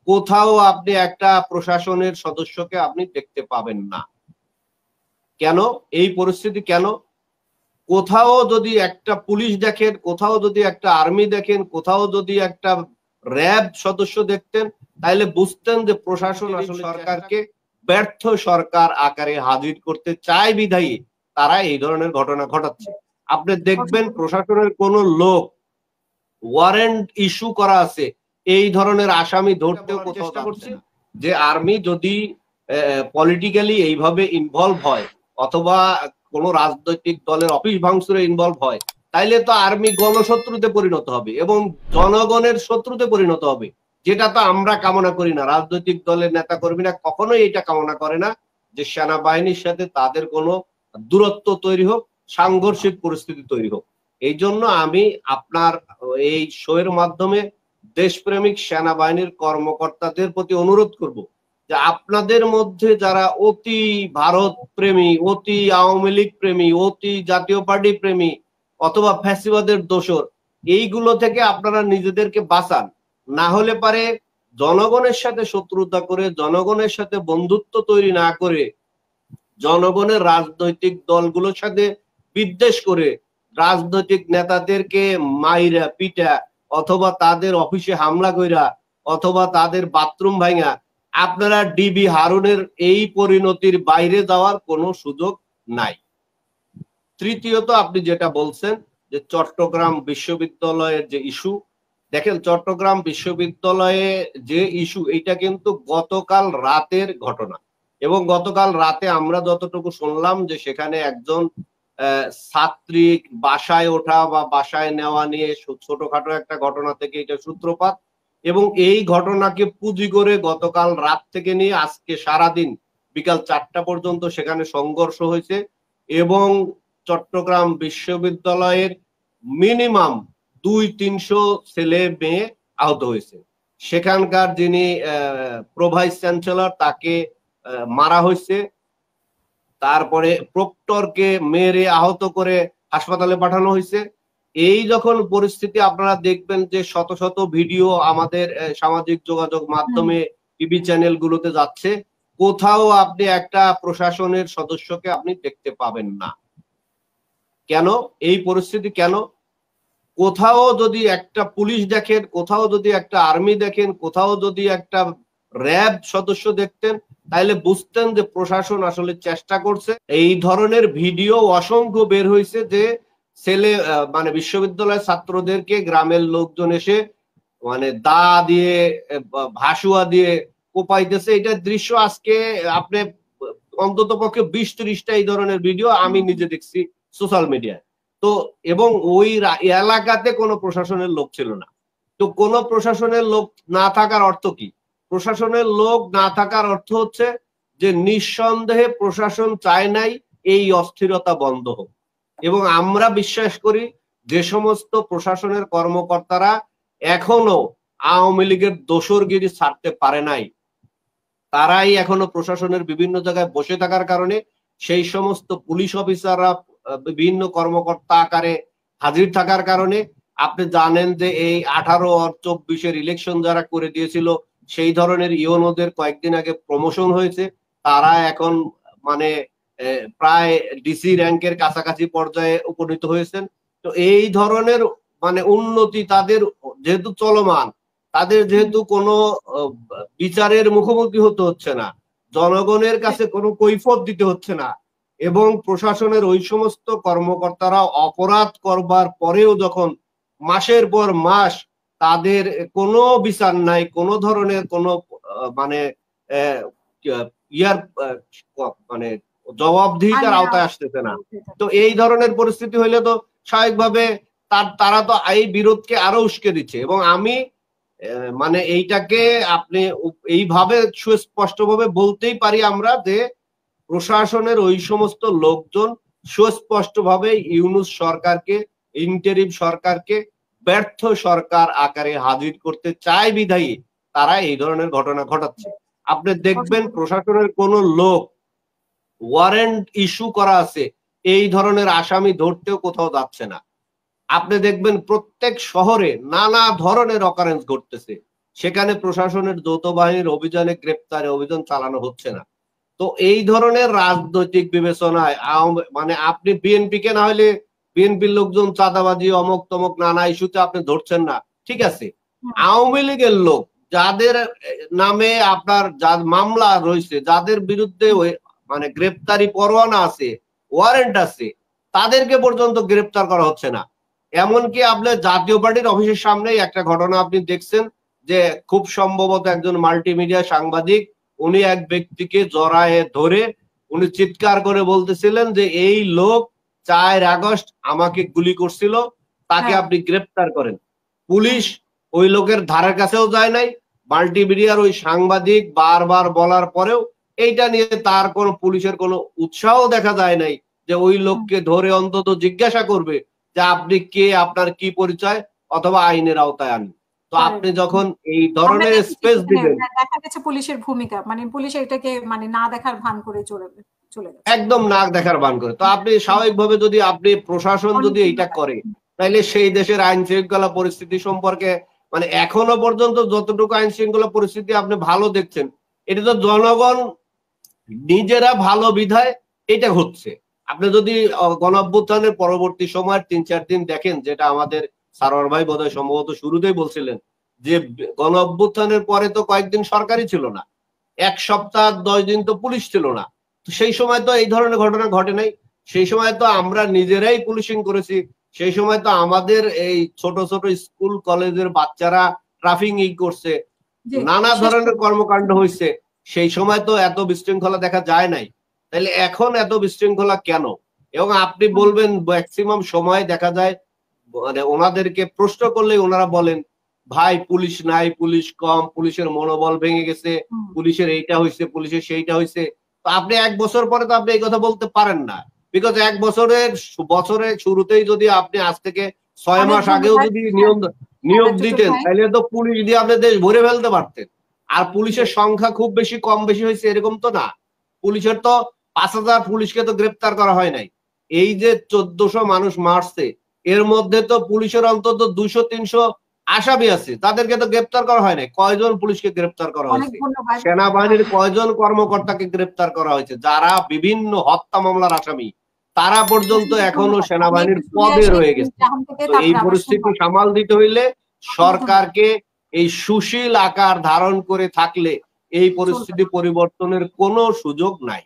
কোথাও আপনি একটা প্রশাসনের সদস্যকে আপনি দেখতে পাবেন না। কেন এই পরিস্থিতি? কেন? কোথাও যদি একটা পুলিশ দেখেন, কোথাও যদি একটা আর্মি দেখেন, কোথাও যদি একটা র্যাব সদস্য দেখতেন, তাহলে বুঝতেন যে প্রশাসন আসলে সরকারকে ব্যর্থ সরকার আকারে হাজির করতে চায় বিধায়ী তারা এই ধরনের ঘটনা ঘটাচ্ছে। আপনি দেখবেন প্রশাসনের কোন লোক ওয়ারেন্ট ইস্যু করা আছে, এই ধরনের আসামি ধরতেও চেষ্টা করছে যে আর্মি যদি পলিটিক্যালি এইভাবে ইনভলভ হয় অথবা কোন রাজনৈতিক দলের অফিস ভাঙচুরে ইনভলভ হয়, তাইলে তো আর্মি গণশত্রুতে পরিণত হবে এবং জনগণের শত্রুতে পরিণত হবে, যেটা তো আমরা কামনা করি না। রাজনৈতিক দলের নেতা কর্মীরা কখনোই এটা কামনা করে না যে সেনাবাহিনীর সাথে তাদের কোনো দূরত্ব তৈরি হোক, সাংঘর্ষিক পরিস্থিতি তৈরি হোক। এই জন্য আমি আপনার এই শোয়ের মাধ্যমে দেশপ্রেমিক সেনাবাহিনীর কর্মকর্তাদের প্রতি অনুরোধ করব যে আপনাদের মধ্যে যারা অতি ভারত প্রেমী, অতি আওয়ামী লীগ প্রেমী, অতি জাতীয় পার্টি প্রেমী অথবা ফ্যাসিবাদের দোসর, এইগুলো থেকে আপনারা নিজেদেরকে বাঁচান। না হলে পারে জনগণের সাথে শত্রুতা করে, জনগণের সাথে বন্ধুত্ব তৈরি না করে, জনগণের রাজনৈতিক দলগুলোর সাথে বিদ্বেষ করে রাজনৈতিক নেতাদেরকে মাইরা পিটা অথবা তাদের অফিসে হামলা কইরা অথবা তাদের বাথরুম ভাঙা, আপনারা ডিবি হারুনের এই পরিণতির বাইরে যাওয়ার কোনো সুযোগ নাই। তৃতীয়ত আপনি যেটা বলছেন যে চট্টগ্রাম বিশ্ববিদ্যালয়ের যে ইস্যু, দেখেন চট্টগ্রাম বিশ্ববিদ্যালয়ে যে ইস্যু, এটা কিন্তু গতকাল রাতের ঘটনা এবং গতকাল রাতে আমরা যতটুকু শুনলাম যে সেখানে একজন ছাত্রী বাসায় ওঠা বা বাসায় নেওয়া নিয়ে ছোটখাটো একটা ঘটনা থেকে এটা সূত্রপাত এবং এই ঘটনাকে পুঁজি করে গতকাল রাত থেকে নিয়ে আজকে সারাদিন বিকাল 4টা পর্যন্ত সেখানে সংঘর্ষ হয়েছে এবং চট্টগ্রাম বিশ্ববিদ্যালয়ের মিনিমাম 200-300 ছেলে মেয়ে আহত হয়েছে। সেখানকার যিনি প্রোভাইস চ্যান্সেলর তাকে মারা হয়েছে, তারপরে প্রক্টরকে মেরে আহত করে হাসপাতালে পাঠানো হয়েছে। এই যখন পরিস্থিতি আপনারা দেখবেন যে শত শত ভিডিও আমাদের সামাজিক যোগাযোগ মাধ্যমে টিভি চ্যানেল গুলোতে যাচ্ছে, কোথাও আপনি একটা প্রশাসনের সদস্যকে আপনি দেখতে পাবেন না। কেন এই পরিস্থিতি? কেন? কোথাও যদি একটা পুলিশ দেখেন, কোথাও যদি একটা আর্মি দেখেন, কোথাও যদি একটা র্যাব সদস্য দেখতেন, তাহলে বুঝতেন যে প্রশাসন আসলে চেষ্টা করছে। এই ধরনের ভিডিও অসংখ্য বের হয়েছে যে ছেলে মানে বিশ্ববিদ্যালয়ের ছাত্রদেরকে গ্রামের লোকজন এসে মানে দা দিয়ে ভাসুয়া দিয়ে কোপাইতেছে। এটা দৃশ্য আজকে আপনি অন্তত পক্ষে 20-30টা এই ধরনের ভিডিও আমি নিজে দেখছি সোশ্যাল মিডিয়ায়। তো এবং ওই এলাকাতে কোনো প্রশাসনের লোক ছিল না। তো কোনো প্রশাসনের লোক না থাকার অর্থ কি? প্রশাসনের লোক না থাকার অর্থ হচ্ছে যে নিঃসন্দেহে প্রশাসন চায় নাই এই অস্থিরতা বন্ধ হোক এবং আমরা বিশ্বাস করি যে সমস্ত প্রশাসনের কর্মকর্তারা এখনো আওয়ামী লীগের দোসরগিরি ছাড়তে পারে নাই, তারাই এখনো প্রশাসনের বিভিন্ন জায়গায় বসে থাকার কারণে সেই সমস্ত পুলিশ অফিসাররা বিভিন্ন কর্মকর্তা আকারে হাজির থাকার কারণে আপনি জানেন যে এই 18 আর 24-এর ইলেকশন যারা করে দিয়েছিল সেই ধরনের ইউনোদের কয়েকদিন আগে প্রমোশন হয়েছে, তারা এখন মানে প্রায় ডিসি র্যাঙ্কের কাছাকাছি পর্যায়ে উপনীত হয়েছেন। তো এই ধরনের মানে উন্নতি তাদের যেহেতু চলমান, তাদের যেহেতু কোনো বিচারের মুখোমুখি হতে হচ্ছে না, জনগণের কাছে কোনো কৈফিয়ত দিতে হচ্ছে না এবং প্রশাসনের ওই সমস্ত কর্মকর্তারা অপরাধ করবার পরেও যখন মাসের পর মাস তাদের কোনো বিচার নাই, কোনো ধরনের কোনো মানে ইয়ার মানে জবাবদিহিতার আওতায় আসতেছে না, তো এই ধরনের পরিস্থিতি হইলে তো স্বাভাবিকভাবে তারা তো এই বিরোধকে আরো উস্কে দিচ্ছে এবং আমি মানে এইটাকে আপনি এইভাবে সুস্পষ্টভাবে বলতেই পারি আমরা যে প্রশাসনের ওই সমস্ত লোকজন সুস্পষ্টভাবে ইউনূস সরকারকে, ইন্টারিম সরকারকে ব্যর্থ সরকার আকারে হাজির করতে চায় বিধায়ী তারা এই ধরনের ঘটনা ঘটাচ্ছে। আপনি দেখবেন প্রশাসনের কোন লোক ওয়ারেন্ট ইস্যু করা আছে, এই ধরনের আসামি ধরতেও কোথাও যাচ্ছে না। আপনি দেখবেন প্রত্যেক শহরে নানা ধরনের অকারেন্স ঘটতেছে। সেখানে প্রশাসনের যৌথ বাহিনীর অভিযানে গ্রেপ্তারে অভিযান চালানো হচ্ছে না। তো এই ধরনের রাজনৈতিক বিবেচনায় মানে আপনি বিএনপি কে না হলে বিএনপির লোকজন চাঁদাবাজি অমক তমক নানা ইস্যুতে আপনি ধরছেন না, ঠিক আছে। আওয়ামী লীগের লোক যাদের নামে আপনার মামলা রয়েছে, যাদের বিরুদ্ধে মানে গ্রেপ্তারি পরোয়ানা আছে, ওয়ারেন্ট আছে, তাদেরকে পর্যন্ত গ্রেপ্তার করা হচ্ছে না। এমনকি আপনার জাতীয় পার্টির অফিসের সামনেই একটা ঘটনা আপনি দেখছেন যে খুব সম্ভবত একজন মাল্টিমিডিয়া সাংবাদিক উনি এক ব্যক্তিকে জড়ায়ে ধরে উনি চিৎকার করে বলতেছিলেন যে এই লোক 4 আগস্ট আমাকে গুলি করছিল, তাকে আপনি গ্রেপ্তার করেন। পুলিশ ওই লোকের ধারের কাছেও যায় নাই। মাল্টিমিডিয়ার ওই সাংবাদিক বারবার বলার পরেও এইটা নিয়ে তার কোনো পুলিশের কোনো উৎসাহ দেখা যায় নাই যে ওই লোককে ধরে অন্তত জিজ্ঞাসা করবে যে আপনি কে, আপনার কি পরিচয়, অথবা আইনের আওতায় আনেন। তো আপনি যখন এই ধরনের স্পেস দিবেন, দেখা গেছে পুলিশের ভূমিকা মানে পুলিশ এটাকে মানে না দেখার ভান করে চলে গেছে, একদম না দেখার ভান করে। তো আপনি স্বাভাবিকভাবে যদি আপনি প্রশাসন যদি এইটা করে, তাইলে সেই দেশের আইন শৃঙ্খলা পরিস্থিতি সম্পর্কে মানে এখনো পর্যন্ত যতটুকু আইন শৃঙ্খলা পরিস্থিতি আপনি ভালো দেখছেন, এটা তো জনগণ নিজেরা ভালো বিধায় এটা হচ্ছে। আপনি যদি গণঅভ্যুত্থানের পরবর্তী সময়ের 3-4 দিন দেখেন, যেটা আমাদের সারোয়ার ভাই বোধহয় সম্ভবত শুরুতেই বলছিলেন যে গণঅভ্যুত্থানের পরে তো কয়েকদিন সরকারই ছিল না, 1 সপ্তাহ 10 দিন তো পুলিশ ছিল না। তো সেই সময় তো এই ধরনের ঘটনা ঘটে নাই। সেই সময় তো আমরা নিজেরাই পুলিশিং করেছি। সেই সময় তো আমাদের এই ছোট ছোট স্কুল কলেজের বাচ্চারা ট্রাফিকিং করছে, নানা ধরনের কর্মকাণ্ড হয়েছে। সেই সময় তো এত বিশৃঙ্খলা দেখা যায় নাই। তাহলে এখন এত বিশৃঙ্খলা কেন? এবং আপনি বলবেন ম্যাক্সিমাম সময় দেখা যায় মানে ওনাদেরকে প্রশ্ন করলে ওনারা বলেন ভাই পুলিশ নাই, পুলিশ কম, পুলিশের মনোবল ভেঙে গেছে, পুলিশের এইটা হয়েছে, পুলিশের সেইটা হয়েছে। তো আপনি 1 বছর পরে তো আপনি এই কথা বলতে পারেন না, বিকজ 1 বছরের শুরুতেই যদি আপনি আজ থেকে 6 মাস আগেও যদি নিয়োগ দিতেন, তাহলে তো পুলিশ দিয়ে আপনি দেশ ভরে ফেলতে পারতেন। আর পুলিশের সংখ্যা খুব বেশি কম বেশি হয়েছে এরকম তো না। পুলিশের তো 5000 পুলিশকে তো গ্রেপ্তার করা হয় নাই। এই যে 1400 মানুষ মারছে, এর মধ্যে তো পুলিশের অন্তত 200-300 আসামি আছে, তাদেরকে তো গ্রেপ্তার করা হয় নাই। কয়জন পুলিশকে গ্রেপ্তার করা হয়েছে? সেনাবাহিনীর কয়জন কর্মকর্তাকে গ্রেপ্তার করা হয়েছে যারা বিভিন্ন হত্যা মামলার আসামি? তারা পর্যন্ত এখনো সেনাবাহিনীর পদে রয়ে গেছে। তো এই পরিস্থিতি সামাল দিতে হইলে সরকারকে এই সুশীল আকার ধারণ করে থাকলে এই পরিস্থিতি পরিবর্তনের কোনো সুযোগ নাই।